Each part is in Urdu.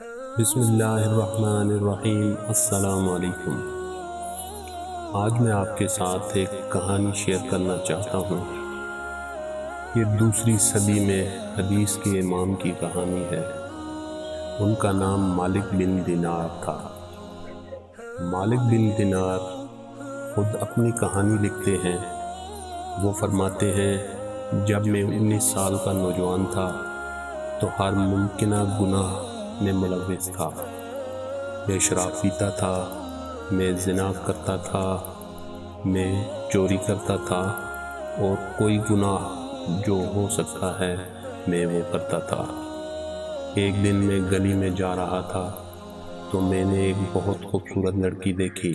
بسم اللہ الرحمن الرحیم۔ السلام علیکم۔ آج میں آپ کے ساتھ ایک کہانی شیئر کرنا چاہتا ہوں۔ یہ دوسری صدی میں حدیث کے امام کی کہانی ہے۔ ان کا نام مالک بن دینار تھا۔ مالک بن دینار خود اپنی کہانی لکھتے ہیں۔ وہ فرماتے ہیں، جب میں 19 سال کا نوجوان تھا تو ہر ممکنہ گناہ میں ملوث تھا۔ میں شراب پیتا تھا، میں زنا کرتا تھا، میں چوری کرتا تھا، اور کوئی گناہ جو ہو سکتا ہے میں وہ کرتا تھا۔ ایک دن میں گلی میں جا رہا تھا تو میں نے ایک بہت خوبصورت لڑکی دیکھی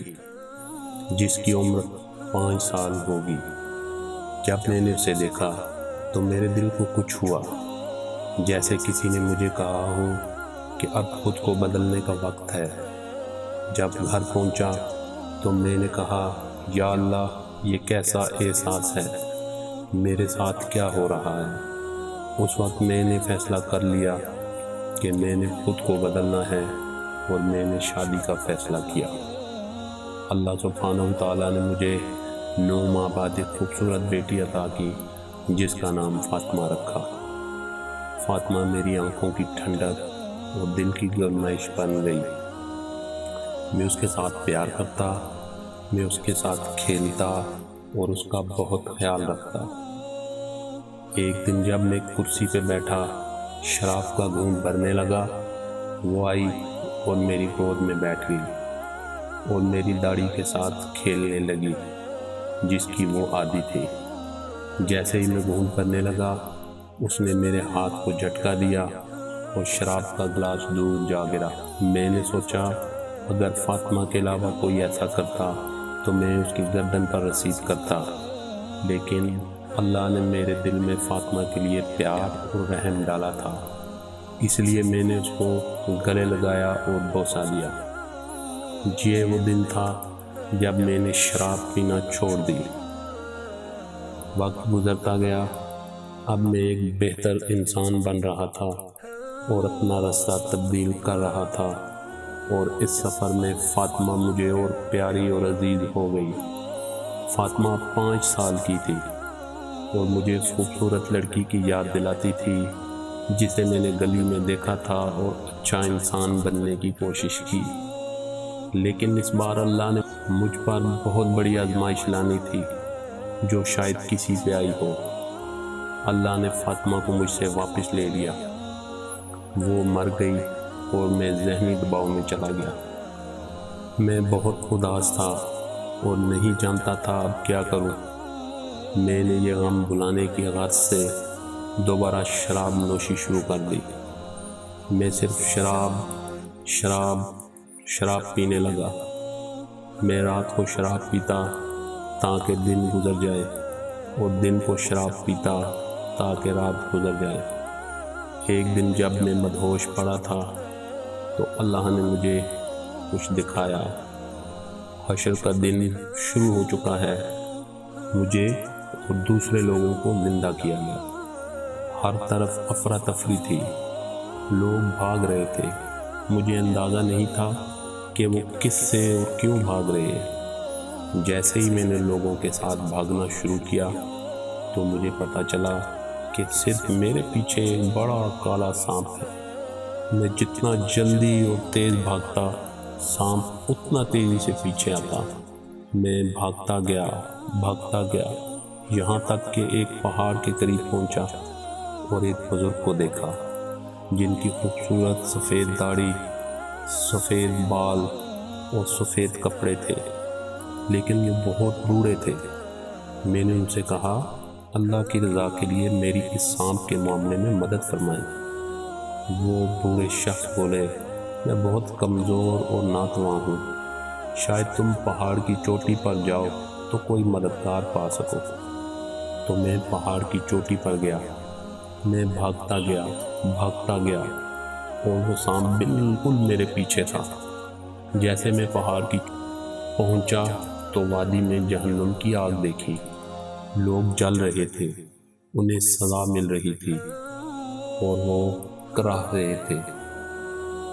جس کی عمر 5 سال ہوگی۔ جب میں نے اسے دیکھا تو میرے دل کو کچھ ہوا، جیسے کسی نے مجھے کہا ہو کہ اب خود کو بدلنے کا وقت ہے۔ جب گھر پہنچا تو میں نے کہا، یا اللہ، یہ کیسا احساس ہے، میرے ساتھ کیا ہو رہا ہے۔ اس وقت میں نے فیصلہ کر لیا کہ میں نے خود کو بدلنا ہے، اور میں نے شادی کا فیصلہ کیا۔ اللہ سبحانہ و تعالیٰ نے مجھے 9 ماہ بعد ایک خوبصورت بیٹی عطا کی جس کا نام فاطمہ رکھا۔ فاطمہ میری آنکھوں کی ٹھنڈک اور دل کی گرمائش بن گئی۔ میں اس کے ساتھ پیار کرتا، میں اس کے ساتھ کھیلتا اور اس کا بہت خیال رکھتا۔ ایک دن جب میں کرسی پہ بیٹھا شراب کا گھونٹ بھرنے لگا، وہ آئی اور میری گود میں بیٹھ گئی اور میری داڑھی کے ساتھ کھیلنے لگی جس کی وہ عادی تھی۔ جیسے ہی میں گھونٹ بھرنے لگا، اس نے میرے ہاتھ کو جھٹکا دیا اور شراب کا گلاس دور جا گرا۔ میں نے سوچا اگر فاطمہ کے علاوہ کوئی ایسا کرتا تو میں اس کی گردن پر رسید کرتا، لیکن اللہ نے میرے دل میں فاطمہ کے لیے پیار اور رحم ڈالا تھا، اس لیے میں نے اس کو گلے لگایا اور بوسہ دیا۔ یہ وہ دن تھا جب میں نے شراب پینا چھوڑ دی۔ وقت گزرتا گیا، اب میں ایک بہتر انسان بن رہا تھا اور اپنا راستہ تبدیل کر رہا تھا، اور اس سفر میں فاطمہ مجھے اور پیاری اور عزیز ہو گئی۔ فاطمہ 5 سال کی تھی اور مجھے اس خوبصورت لڑکی کی یاد دلاتی تھی جسے میں نے گلی میں دیکھا تھا اور اچھا انسان بننے کی کوشش کی، لیکن اس بار اللہ نے مجھ پر بہت بڑی آزمائش لانی تھی جو شاید کسی پہ آئی ہو۔ اللہ نے فاطمہ کو مجھ سے واپس لے لیا۔ وہ مر گئی اور میں ذہنی دباؤ میں چلا گیا۔ میں بہت اداس تھا اور نہیں جانتا تھا اب کیا کروں۔ میں نے یہ غم بھلانے کی غرض سے دوبارہ شراب نوشی شروع کر دی۔ میں صرف شراب پینے لگا۔ میں رات کو شراب پیتا تاکہ دن گزر جائے، اور دن کو شراب پیتا تاکہ رات گزر جائے۔ ایک دن جب میں مدہوش پڑا تھا تو اللہ نے مجھے کچھ دکھایا۔ حشر کا دن شروع ہو چکا ہے۔ مجھے اور دوسرے لوگوں کو زندہ کیا گیا۔ ہر طرف افراتفری تھی، لوگ بھاگ رہے تھے۔ مجھے اندازہ نہیں تھا کہ وہ کس سے اور کیوں بھاگ رہے ہیں۔ جیسے ہی میں نے لوگوں کے ساتھ بھاگنا شروع کیا تو مجھے پتہ چلا کہ صرف میرے پیچھے ایک بڑا کالا سانپ ہے۔ میں جتنا جلدی اور تیز بھاگتا، سانپ اتنا تیزی سے پیچھے آتا۔ میں بھاگتا گیا یہاں تک کہ ایک پہاڑ کے قریب پہنچا اور ایک بزرگ کو دیکھا جن کی خوبصورت سفید داڑھی، سفید بال اور سفید کپڑے تھے، لیکن یہ بہت بوڑھے تھے۔ میں نے ان سے کہا، اللہ کی رضا کے لیے میری اس سانپ کے معاملے میں مدد فرمائیں۔ وہ بوڑھے شخص بولے، میں بہت کمزور اور ناتواں ہوں، شاید تم پہاڑ کی چوٹی پر جاؤ تو کوئی مددگار پا سکو۔ تو میں پہاڑ کی چوٹی پر گیا۔ میں بھاگتا گیا اور وہ سانپ بالکل میرے پیچھے تھا۔ جیسے میں پہاڑ کی پہنچا تو وادی میں جہنم کی آگ دیکھی۔ لوگ جل رہے تھے، انہیں سزا مل رہی تھی اور وہ کراہ رہے تھے۔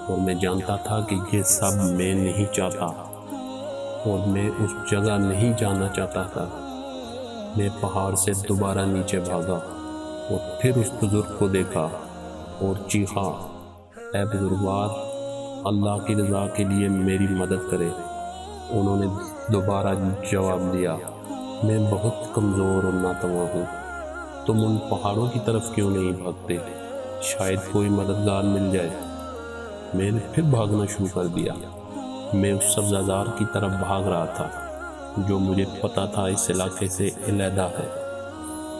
اور میں جانتا تھا کہ یہ سب میں نہیں چاہتا اور میں اس جگہ نہیں جانا چاہتا تھا۔ میں پہاڑ سے دوبارہ نیچے بھاگا اور پھر اس بزرگ کو دیکھا اور چیخا، اے بزرگوار، اللہ کی رضا کے لیے میری مدد کرے۔ انہوں نے دوبارہ جواب دیا، میں بہت کمزور اور ناتواں ہوں، تم ان پہاڑوں کی طرف کیوں نہیں بھاگتے؟ شاید کوئی مددگار مل جائے۔ میں نے پھر بھاگنا شروع کر دیا۔ میں اس سبزہ زار کی طرف بھاگ رہا تھا جو مجھے پتا تھا اس علاقے سے علیحدہ ہے۔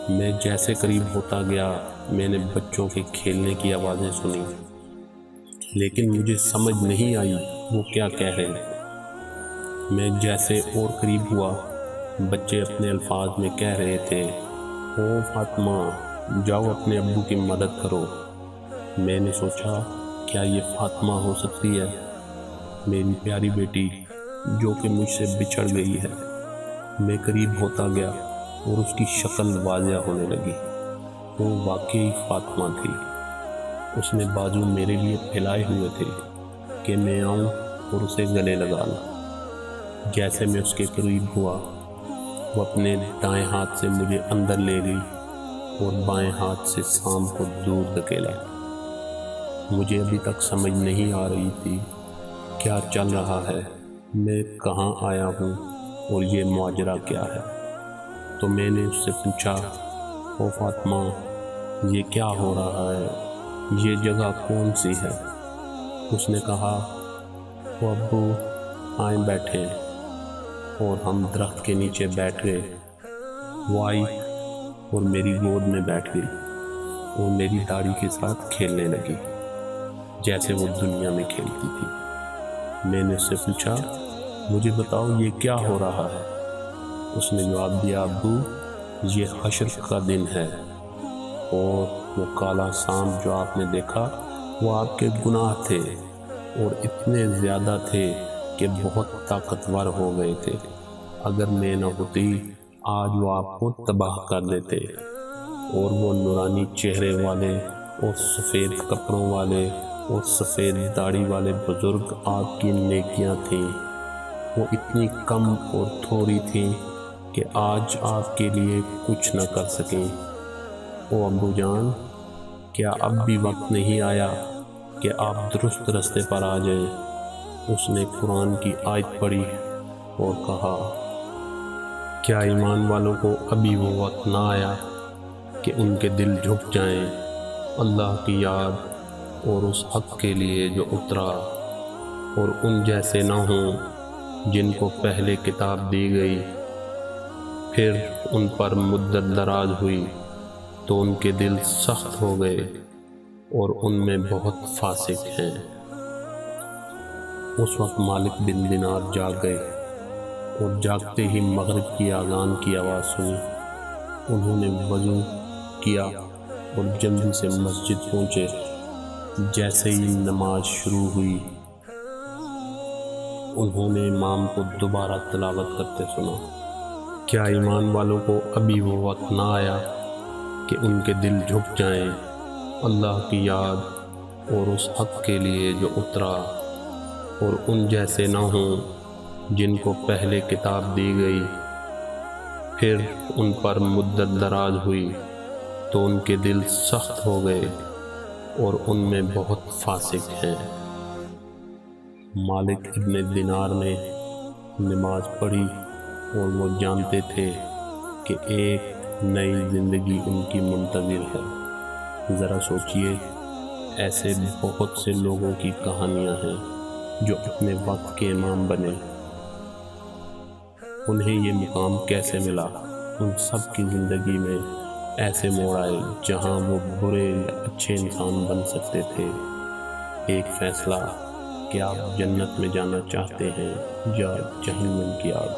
میں جیسے قریب ہوتا گیا میں نے بچوں کے کھیلنے کی آوازیں سنی، لیکن مجھے سمجھ نہیں آئی وہ کیا کہہ رہے ہیں۔ میں جیسے اور قریب ہوا، بچے اپنے الفاظ میں کہہ رہے تھے، او فاطمہ، جاؤ اپنے ابو کی مدد کرو۔ میں نے سوچا، کیا یہ فاطمہ ہو سکتی ہے، میری پیاری بیٹی جو کہ مجھ سے بچھڑ گئی ہے؟ میں قریب ہوتا گیا اور اس کی شکل واضح ہونے لگی۔ وہ واقعی فاطمہ تھی۔ اس نے بازو میرے لیے پھیلائے ہوئے تھے کہ میں آؤں اور اسے گلے لگا لوں۔ جیسے میں اس کے قریب ہوا، وہ اپنے دائیں ہاتھ سے مجھے اندر لے گئی اور بائیں ہاتھ سے سام کو دور دھکیلا۔ مجھے ابھی تک سمجھ نہیں آ رہی تھی کیا چل رہا ہے، میں کہاں آیا ہوں اور یہ ماجرا کیا ہے۔ تو میں نے اس سے پوچھا، او فاطمہ، یہ کیا ہو رہا ہے، یہ جگہ کون سی ہے؟ اس نے کہا، او ابو، آئیں بیٹھیں، اور ہم درخت کے نیچے بیٹھ گئے۔ وہ آئی اور میری گود میں بیٹھ گئی اور میری داڑھی کے ساتھ کھیلنے لگی جیسے وہ دنیا میں کھیلتی تھی۔ میں نے اس سے پوچھا، مجھے بتاؤ یہ کیا ہو رہا ہے؟ اس نے جواب دیا، ابو، یہ حشر کا دن ہے، اور وہ کالا سانپ جو آپ نے دیکھا وہ آپ کے گناہ تھے، اور اتنے زیادہ تھے کہ بہت طاقتور ہو گئے تھے۔ اگر میں نہ ہوتی آج وہ آپ کو تباہ کر دیتے۔ اور وہ نورانی چہرے والے اور سفید کپڑوں والے اور سفید داڑھی والے بزرگ آپ کی نیکیاں تھیں، وہ اتنی کم اور تھوڑی تھیں کہ آج آپ کے لیے کچھ نہ کر سکیں۔ او ابو جان، کیا اب بھی وقت نہیں آیا کہ آپ درست راستے پر آ جائیں؟ اس نے قرآن کی آیت پڑھی اور کہا، کیا ایمان والوں کو ابھی وہ وقت نہ آیا کہ ان کے دل جھک جائیں اللہ کی یاد اور اس حق کے لیے جو اترا، اور ان جیسے نہ ہوں جن کو پہلے کتاب دی گئی، پھر ان پر مدت دراز ہوئی تو ان کے دل سخت ہو گئے اور ان میں بہت فاسق ہیں۔ اس وقت مالک بن دینار جاگ گئے اور جاگتے ہی مغرب کی اذان کی آواز سنی۔ انہوں نے وضو کیا اور جلدی سے مسجد پہنچے۔ جیسے ہی نماز شروع ہوئی، انہوں نے امام کو دوبارہ تلاوت کرتے سنا، کیا ایمان والوں کو ابھی وہ وقت نہ آیا کہ ان کے دل جھک جائیں اللہ کی یاد اور اس حق کے لیے جو اترا، اور ان جیسے نہ ہوں جن کو پہلے کتاب دی گئی، پھر ان پر مدت دراز ہوئی تو ان کے دل سخت ہو گئے اور ان میں بہت فاسق ہیں۔ مالک ابن دینار نے نماز پڑھی اور وہ جانتے تھے کہ ایک نئی زندگی ان کی منتظر ہے۔ ذرا سوچئے، ایسے بہت سے لوگوں کی کہانیاں ہیں جو اپنے وقت کے امام بنے۔ انہیں یہ مقام کیسے ملا؟ ان سب کی زندگی میں ایسے موڑ آئے جہاں وہ برے یا اچھے انسان بن سکتے تھے۔ ایک فیصلہ کہ آپ جنت میں جانا چاہتے ہیں یا جہنم کی آگ۔